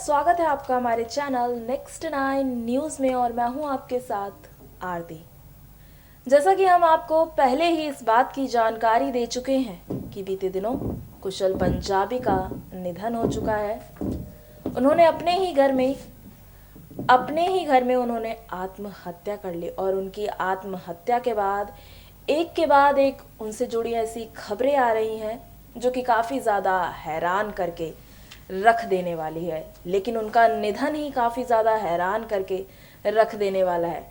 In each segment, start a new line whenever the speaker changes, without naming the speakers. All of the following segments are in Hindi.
स्वागत है आपका हमारे चैनल नेक्स्ट 9 न्यूज़ में और मैं हूं आपके साथ आरती। जैसा कि हम आपको पहले ही इस बात की जानकारी दे चुके हैं कि बीते दिनों कुशल पंजाबी का निधन हो चुका है। उन्होंने अपने ही घर में उन्होंने आत्महत्या कर ली और उनकी आत्महत्या के बाद एक उनसे जुड़ी ऐसी खबरें आ रही हैं जो कि काफ़ी ज़्यादा हैरान करके रख देने वाली है। लेकिन उनका निधन ही काफ़ी ज़्यादा हैरान करके रख देने वाला है।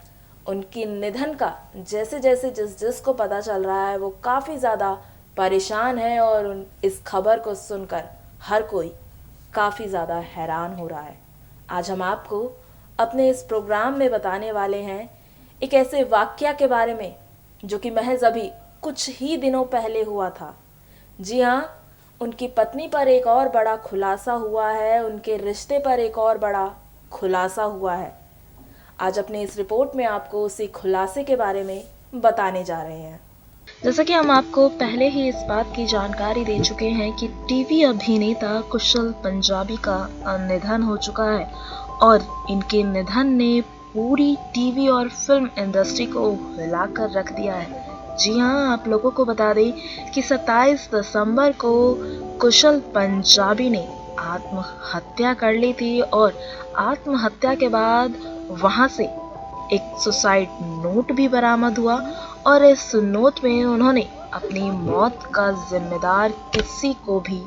उनकी निधन का जैसे जैसे जिसको पता चल रहा है वो काफ़ी ज़्यादा परेशान है और इस खबर को सुनकर हर कोई काफ़ी ज़्यादा हैरान हो रहा है। आज हम आपको अपने इस प्रोग्राम में बताने वाले हैं एक ऐसे वाकया के बारे में जो कि महज अभी कुछ ही दिनों पहले हुआ था। जी हाँ, उनकी पत्नी पर एक और बड़ा खुलासा हुआ है, उनके रिश्ते पर एक और बड़ा खुलासा हुआ है। आज अपने इस रिपोर्ट में आपको उसी खुलासे के बारे में बताने जा रहे हैं।
जैसा कि हम आपको पहले ही इस बात की जानकारी दे चुके हैं कि टीवी अभिनेता कुशल पंजाबी का निधन हो चुका है और इनके निधन ने पूरी टीवी और फिल्म इंडस्ट्री को हिलाकर रख दिया है। जी हाँ, आप लोगों को बता दें कि 27 दिसंबर को कुशल पंजाबी ने आत्महत्या कर ली थी और आत्महत्या के बाद वहां से एक सुसाइड नोट भी बरामद हुआ और इस नोट में उन्होंने अपनी मौत का जिम्मेदार किसी को भी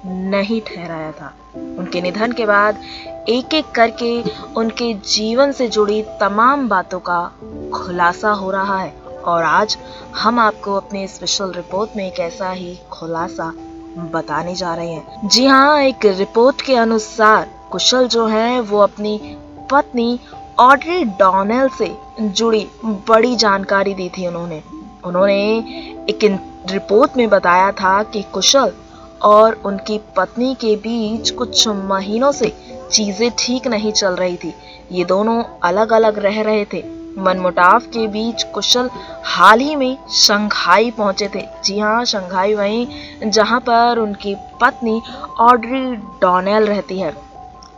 नहीं ठहराया था। उनके निधन के बाद एक एक करके उनके जीवन से जुड़ी तमाम बातों का खुलासा हो रहा है और आज हम आपको अपने स्पेशल रिपोर्ट में एक ऐसा ही खुलासा बताने जा रहे हैं। जी हाँ, एक रिपोर्ट के अनुसार कुशल जो है वो अपनी पत्नी ऑड्री डॉनेल से जुड़ी बड़ी जानकारी दी थी। उन्होंने एक रिपोर्ट में बताया था कि कुशल और उनकी पत्नी के बीच कुछ महीनों से चीजें ठीक नहीं चल रही थी। ये दोनों अलग अलग रह रहे थे। मनमुटाव के बीच कुशल हाल ही में शंघाई पहुंचे थे। जी हाँ, शंघाई वहीं जहां पर उनकी पत्नी ऑड्री डॉनेल रहती है।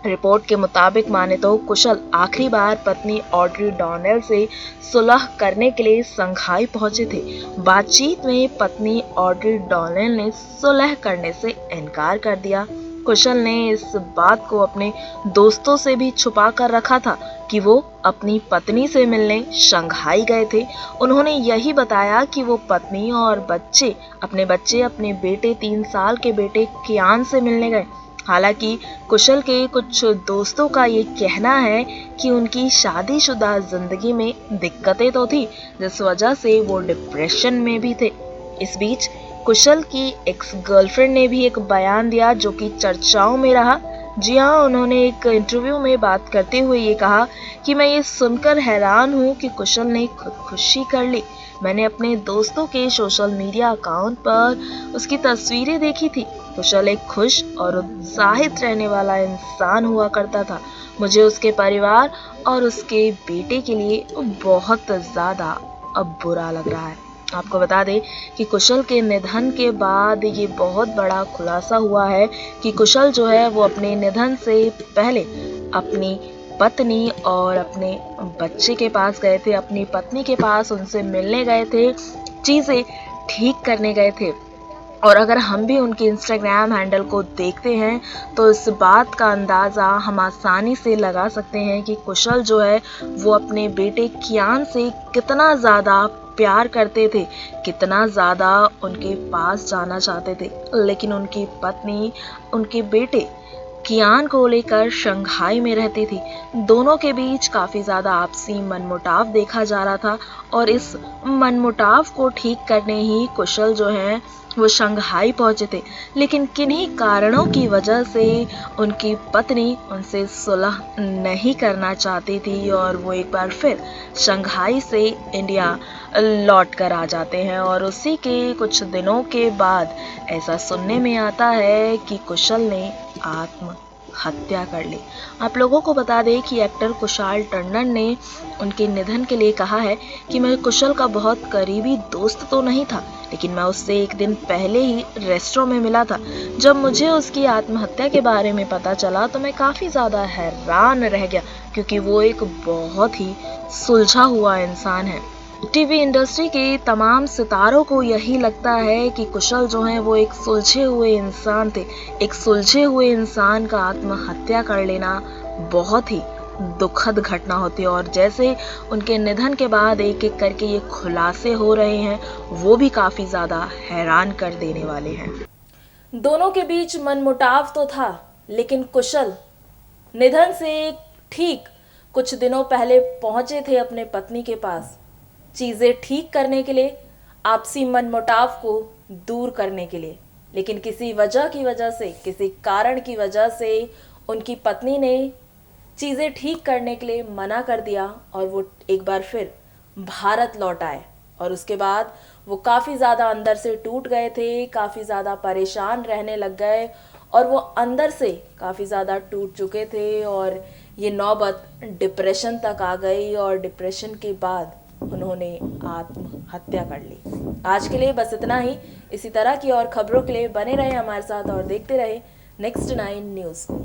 रिपोर्ट के मुताबिक माने तो कुशल आखिरी बार पत्नी ऑड्री डॉनेल से सुलह करने के लिए शंघाई पहुंचे थे। बातचीत में पत्नी ऑड्री डॉनेल ने सुलह करने से इनकार कर दिया। कुशल ने इस बात को अपने दोस्तों से भी छुपा कर रखा था कि वो अपनी पत्नी से मिलने शंघाई गए थे। उन्होंने यही बताया कि वो पत्नी और अपने बेटे 3 साल के बेटे कियान से मिलने गए। हालांकि कुशल के कुछ दोस्तों का ये कहना है कि उनकी शादीशुदा जिंदगी में दिक्कतें तो थी, जिस वजह से वो डिप्रेशन में भी थे। इस बीच कुशल की एक्स गर्लफ्रेंड ने भी एक बयान दिया जो कि चर्चाओं में रहा। जी हाँ, उन्होंने एक इंटरव्यू में बात करते हुए ये कहा कि मैं ये सुनकर हैरान हूँ कि कुशल ने खुदकुशी कर ली। मैंने अपने दोस्तों के सोशल मीडिया अकाउंट पर उसकी तस्वीरें देखी थी। कुशल एक खुश और उत्साहित रहने वाला इंसान हुआ करता था। मुझे उसके परिवार और उसके बेटे के लिए बहुत ज़्यादा अब बुरा लग रहा है। आपको बता दें कि कुशल के निधन के बाद ये बहुत बड़ा खुलासा हुआ है कि कुशल जो है वो अपने निधन से पहले अपनी पत्नी और अपने बच्चे के पास गए थे, अपनी पत्नी के पास उनसे मिलने गए थे, चीज़ें ठीक करने गए थे। और अगर हम भी उनके इंस्टाग्राम हैंडल को देखते हैं तो इस बात का अंदाज़ा हम आसानी से लगा सकते हैं कि कुशल जो है वो अपने बेटे कियान से कितना ज़्यादा प्यार करते थे, कितना ज़्यादा उनके पास जाना चाहते थे। लेकिन उनकी पत्नी उनके बेटे कियान को लेकर शंघाई में रहती थी। दोनों के बीच काफ़ी ज़्यादा आपसी मनमुटाव देखा जा रहा था और इस मनमुटाव को ठीक करने ही कुशल जो है वो शंघाई पहुंचे थे। लेकिन किन्हीं कारणों की वजह से उनकी पत्नी उनसे सुलह नहीं करना चाहती थी और वो एक बार फिर शंघाई से इंडिया लौट कर आ जाते हैं। और उसी के कुछ दिनों के बाद ऐसा सुनने में आता है कि कुशल ने हत्या कर ली। आप लोगों को बता दें कि एक्टर कुशाल टंडन ने उनके निधन के लिए कहा है कि मैं कुशल का बहुत करीबी दोस्त तो नहीं था, लेकिन मैं उससे एक दिन पहले ही रेस्टोरेंट में मिला था। जब मुझे उसकी आत्महत्या के बारे में पता चला तो मैं काफ़ी ज़्यादा हैरान रह गया, क्योंकि वो एक बहुत ही सुलझा हुआ इंसान है। टीवी इंडस्ट्री के तमाम सितारों को यही लगता है कि कुशल जो हैं वो एक सुलझे हुए इंसान थे। एक सुलझे हुए इंसान का आत्महत्या कर लेना बहुत ही दुखद घटना होती है, और जैसे उनके निधन के बाद एक एक करके ये खुलासे हो रहे हैं, वो भी काफ़ी ज़्यादा हैरान कर देने वाले हैं।
दोनों के बीच मनमुटाव तो था, लेकिन कुशल निधन से ठीक कुछ दिनों पहले पहुंचे थे अपने पत्नी के पास, चीज़ें ठीक करने के लिए, आपसी मनमुटाव को दूर करने के लिए। लेकिन किसी वजह की वजह से, किसी कारण की वजह से उनकी पत्नी ने चीज़ें ठीक करने के लिए मना कर दिया और वो एक बार फिर भारत लौट आए। और उसके बाद वो काफ़ी ज़्यादा अंदर से टूट गए थे, काफ़ी ज़्यादा परेशान रहने लग गए और वो अंदर से काफ़ी ज़्यादा टूट चुके थे और ये नौबत डिप्रेशन तक आ गई और डिप्रेशन के बाद उन्होंने आत्महत्या कर ली। आज के लिए बस इतना ही। इसी तरह की और खबरों के लिए बने रहे हमारे साथ और देखते रहे नेक्स्ट 9 न्यूज़ को।